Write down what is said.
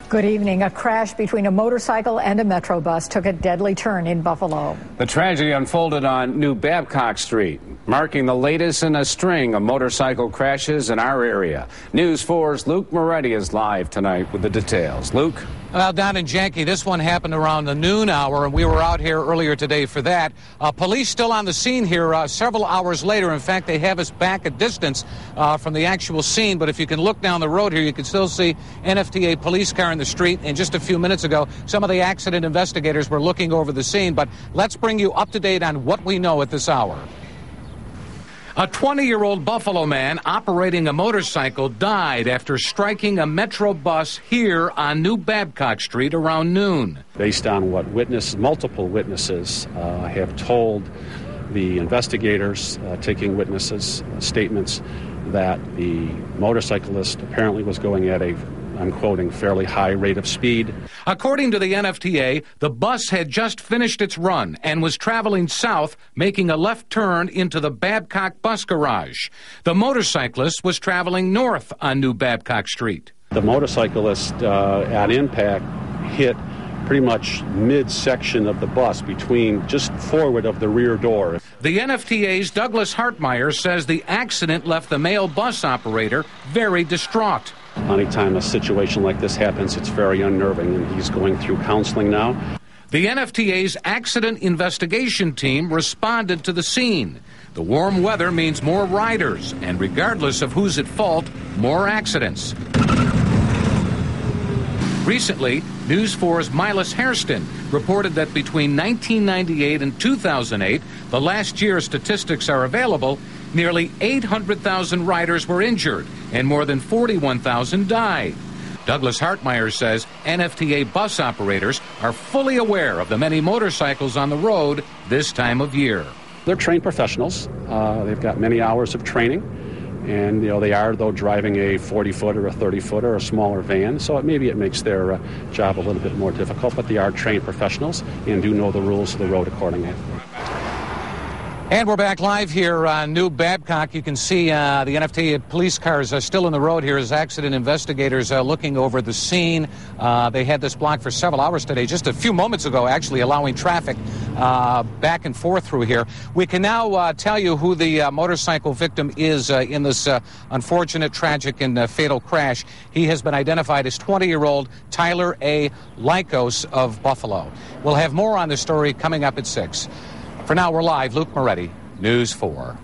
Good evening. A crash between a motorcycle and a Metro bus took a deadly turn in Buffalo. The tragedy unfolded on New Babcock Street, marking the latest in a string of motorcycle crashes in our area. News 4's Luke Moretti is live tonight with the details. Luke? Well, Don and Janky, this one happened around the noon hour, and we were out here earlier today for that. Police still on the scene here several hours later. In fact, they have us back a distance from the actual scene, but if you can look down the road here, you can still see NFTA police car in the street. And just a few minutes ago, some of the accident investigators were looking over the scene. But let's bring you up to date on what we know at this hour. A 20-year-old Buffalo man operating a motorcycle died after striking a Metro bus here on New Babcock Street around noon. Based on what multiple witnesses have told the investigators, taking witnesses' statements, that the motorcyclist apparently was going at a, I'm quoting, fairly high rate of speed. According to the NFTA, the bus had just finished its run and was traveling south, making a left turn into the Babcock bus garage. The motorcyclist was traveling north on New Babcock Street. The motorcyclist, at impact, hit pretty much midsection of the bus, between just forward of the rear door. The NFTA's Douglas Hartmeyer says the accident left the male bus operator very distraught. Anytime a situation like this happens, it's very unnerving, and he's going through counseling now. The NFTA's accident investigation team responded to the scene. The warm weather means more riders, and regardless of who's at fault, more accidents. Recently, News 4's Milas Hairston reported that between 1998 and 2008, the last year statistics are available, nearly 800,000 riders were injured and more than 41,000 died. Douglas Hartmeyer says NFTA bus operators are fully aware of the many motorcycles on the road this time of year. They're trained professionals. They've got many hours of training. And, they are, though, driving a 40-footer, a 30-footer, a smaller van. So maybe it makes their job a little bit more difficult. But they are trained professionals and do know the rules of the road accordingly. And we're back live here on New Babcock. You can see the NFTA police cars are still in the road here as accident investigators are looking over the scene. They had this blocked for several hours today, just a few moments ago, actually, allowing traffic back and forth through here. We can now tell you who the motorcycle victim is in this unfortunate, tragic, and fatal crash. He has been identified as 20-year-old Tyler A. Lykos of Buffalo. We'll have more on this story coming up at 6. For now, we're live. Luke Moretti, News 4.